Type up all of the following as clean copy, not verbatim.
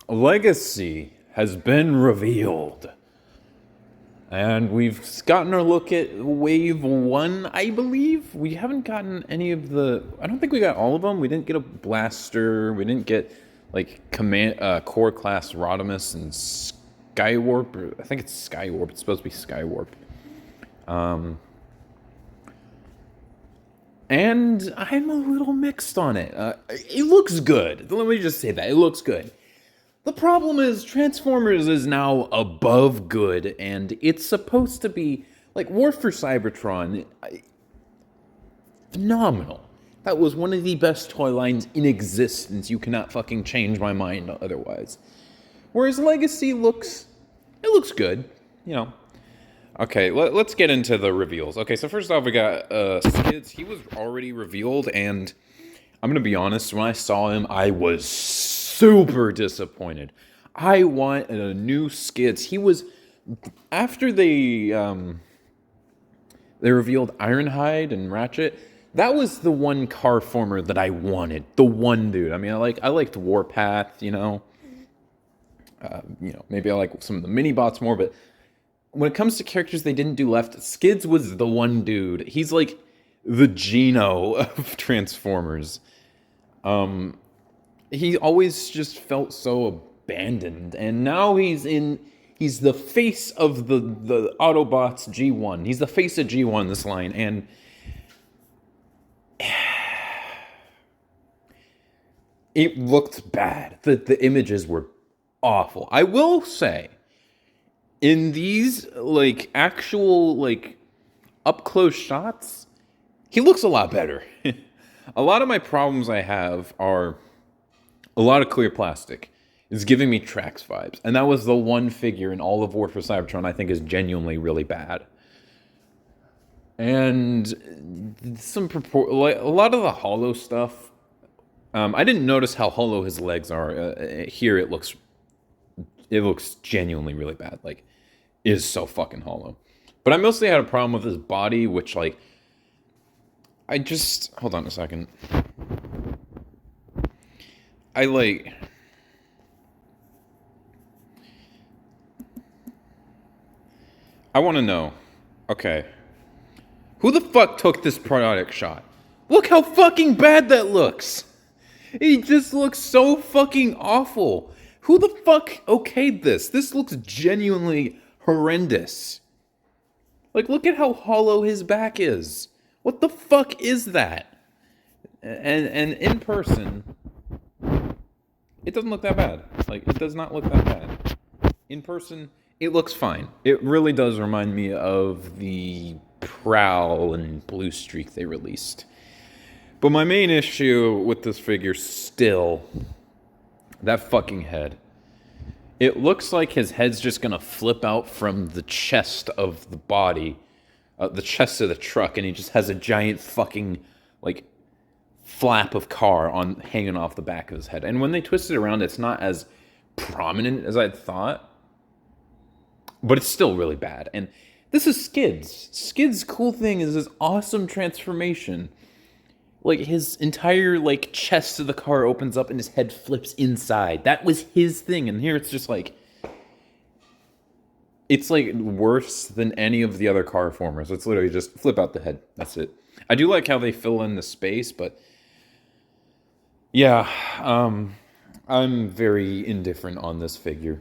Legacy has been revealed. And we've gotten a look at Wave 1, I believe. We haven't gotten any of the... I don't think we got all of them. We didn't get a Blaster. We didn't get, Core Class Rodimus and Skywarp. I think it's Skywarp. It's supposed to be Skywarp. And I'm a little mixed on it. It looks good. Let me just say that. It looks good. The problem is Transformers is now above good, and it's supposed to be, War for Cybertron, phenomenal. That was one of the best toy lines in existence. You cannot fucking change my mind otherwise. Whereas Legacy looks good, Okay, let's get into the reveals. Okay, so first off, we got Skids. He was already revealed, and I'm going to be honest, when I saw him, I was super disappointed. I want a new Skids. He was... After they revealed Ironhide and Ratchet, that was the one car former that I wanted. The one dude. I mean, I liked Warpath, maybe I like some of the mini-bots more, but when it comes to characters they didn't do left, Skids was the one dude. He's like the Geno of Transformers. He always just felt so abandoned, and now he's the face of the Autobots G1. He's the face of G1, this line, and it looked bad. The images were awful. I will say, in these, actual, up-close shots, he looks a lot better. A lot of my problems I have are a lot of clear plastic. It's giving me Trax vibes. And that was the one figure in all of War for Cybertron I think is genuinely really bad. And a lot of the hollow stuff, I didn't notice how hollow his legs are. Here it looks genuinely really bad. It is so fucking hollow. But I mostly had a problem with his body, which, hold on a second. I want to know, okay, who the fuck took this product shot? Look how fucking bad that looks. It just looks so fucking awful. Who the fuck okayed this? This looks genuinely horrendous. Look at how hollow his back is. What the fuck is that? And in person, it doesn't look that bad. It does not look that bad. In person, it looks fine. It really does remind me of the Prowl and Blue Streak they released. But my main issue with this figure still, that fucking head. It looks like his head's just gonna flip out from the chest of the body, the chest of the truck, and he just has a giant fucking, flap of car hanging off the back of his head. And when they twist it around, it's not as prominent as I'd thought, but it's still really bad. And this is Skids. Skids' cool thing is his awesome transformation. His entire, chest of the car opens up and his head flips inside. That was his thing. And here it's just, it's, worse than any of the other car formers. It's literally just flip out the head. That's it. I do like how they fill in the space, but yeah, I'm very indifferent on this figure.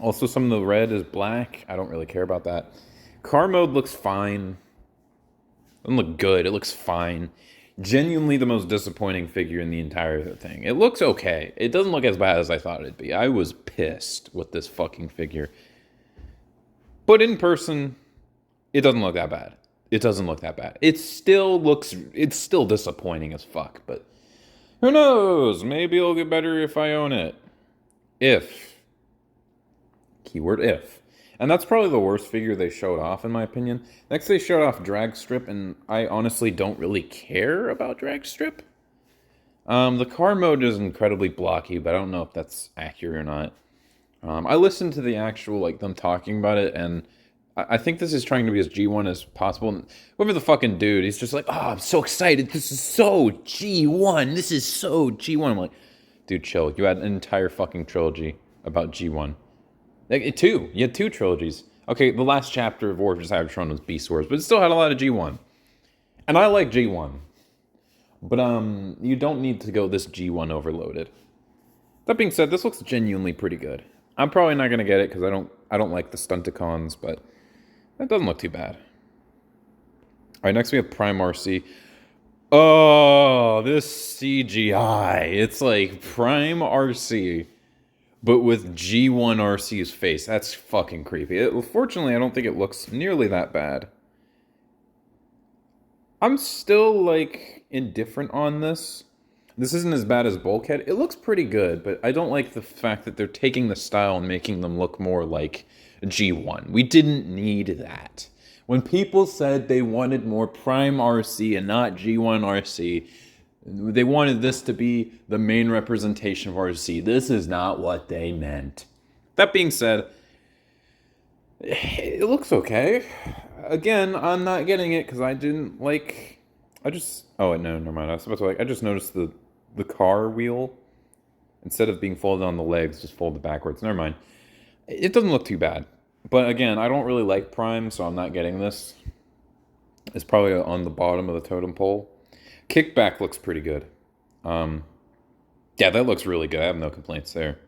Also, some of the red is black. I don't really care about that. Car mode looks fine. Doesn't look good. It looks fine. Genuinely the most disappointing figure in the entire thing. It looks okay. It doesn't look as bad as I thought it'd be. I was pissed with this fucking figure. But in person, it doesn't look that bad. It doesn't look that bad. It's still disappointing as fuck, but who knows? Maybe it'll get better if I own it. If. Keyword if. And that's probably the worst figure they showed off, in my opinion. Next, they showed off Dragstrip, and I honestly don't really care about Dragstrip. The car mode is incredibly blocky, but I don't know if that's accurate or not. I listened to the actual, them talking about it, and I think this is trying to be as G1 as possible. And whoever the fucking dude, he's just oh, I'm so excited. This is so G1. This is so G1. I'm like, Dude, chill. You had an entire fucking trilogy about G1. Like, two. You had two trilogies. Okay, the last chapter of War for Cybertron was Beast Wars, but it still had a lot of G1. And I like G1. But, you don't need to go this G1 overloaded. That being said, this looks genuinely pretty good. I'm probably not going to get it because I don't like the Stunticons, but that doesn't look too bad. Alright, next we have Prime RC. Oh, this CGI. It's like Prime RC, but with G1 RC's face. That's fucking creepy. Fortunately, I don't think it looks nearly that bad. I'm still, like, indifferent on this. This isn't as bad as Bulkhead. It looks pretty good, but I don't like the fact that they're taking the style and making them look more like G1. We didn't need that. When people said they wanted more Prime RC and not G1 RC, they wanted this to be the main representation of RC. This is not what they meant. That being said, it looks okay. Again, I'm not getting it because I didn't like... Oh, wait, no, never mind. I was supposed to I just noticed the car wheel, instead of being folded on the legs, just folded backwards. Never mind. It doesn't look too bad. But again, I don't really like Prime, so I'm not getting this. It's probably on the bottom of the totem pole. Kickback looks pretty good. Yeah, that looks really good. I have no complaints there.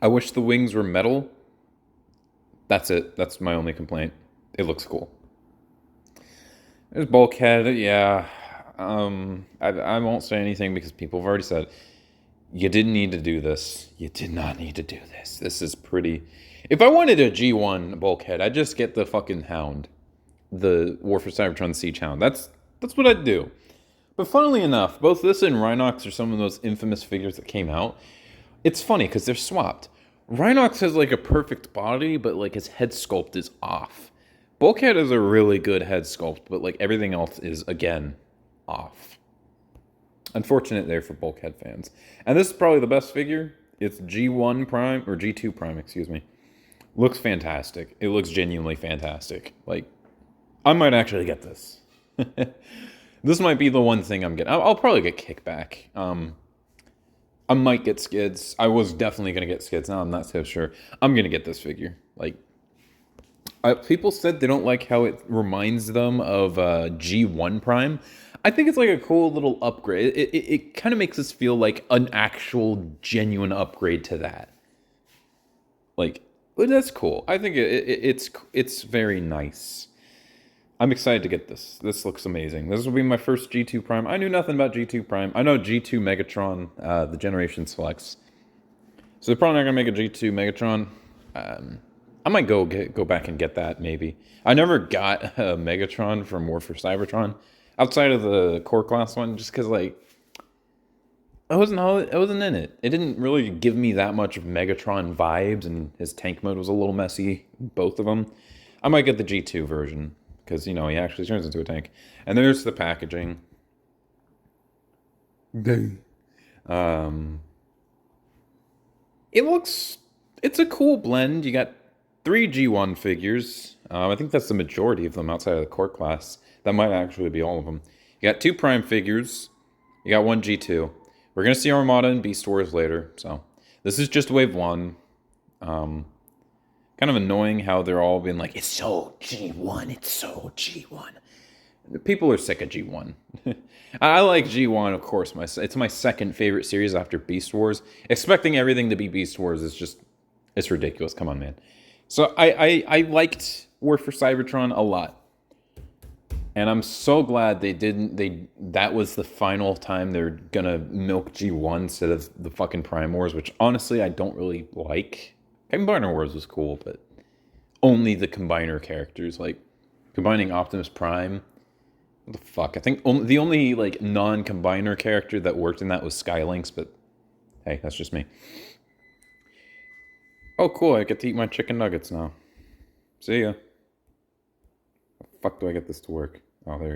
I wish the wings were metal. That's it. That's my only complaint. It looks cool. There's Bulkhead, yeah. I won't say anything because people have already said, you didn't need to do this. You did not need to do this. This is pretty... If I wanted a G1 Bulkhead, I'd just get the fucking Hound. The War for Cybertron Siege Hound. That's what I'd do. But funnily enough, both this and Rhinox are some of those infamous figures that came out. It's funny because they're swapped. Rhinox has like a perfect body, but like his head sculpt is off. Bulkhead is a really good head sculpt, but like everything else is, again, off. Unfortunate there for Bulkhead fans. And this is probably the best figure. It's G1 Prime, or G2 Prime, excuse me. Looks fantastic. It looks genuinely fantastic. Like, I might actually get this. This might be the one thing I'm getting. I'll probably get Kickback. I might get Skids. I was definitely going to get Skids. Now I'm not so sure. I'm going to get this figure. Like, people said they don't like how it reminds them of G1 Prime. I think it's like a cool little upgrade. It kind of makes us feel like an actual genuine upgrade to that. Like, well, that's cool. I think it's very nice. I'm excited to get this. This looks amazing. This will be my first G2 Prime. I knew nothing about G2 Prime. I know G2 Megatron, the Generation Selects. So they're probably not going to make a G2 Megatron. I might go back and get that, maybe. I never got a Megatron from War for Cybertron, outside of the core class one, just because, like, I wasn't in it. It didn't really give me that much of Megatron vibes, and his tank mode was a little messy, both of them. I might get the G2 version, because, you know, he actually turns into a tank. And there's the packaging. It's a cool blend. You got 3 G1 figures. I think that's the majority of them outside of the core class. That might actually be all of them. You got 2 Prime figures. You got 1 G2. We're going to see Armada and Beast Wars later. So this is just wave 1. Kind of annoying how they're all being like, it's so G1. It's so G1. People are sick of G1. I like G1, of course. It's my second favorite series after Beast Wars. Expecting everything to be Beast Wars is just... It's ridiculous. Come on, man. So I liked War for Cybertron a lot. And I'm so glad that was the final time they're gonna milk G1 instead of the fucking Prime Wars, which honestly I don't really like. Combiner Wars was cool, but only the combiner characters, like combining Optimus Prime. What the fuck? I think the only like non-combiner character that worked in that was Skylinks, but hey, that's just me. Oh, cool, I get to eat my chicken nuggets now. See ya. How the fuck do I get this to work? Oh, there.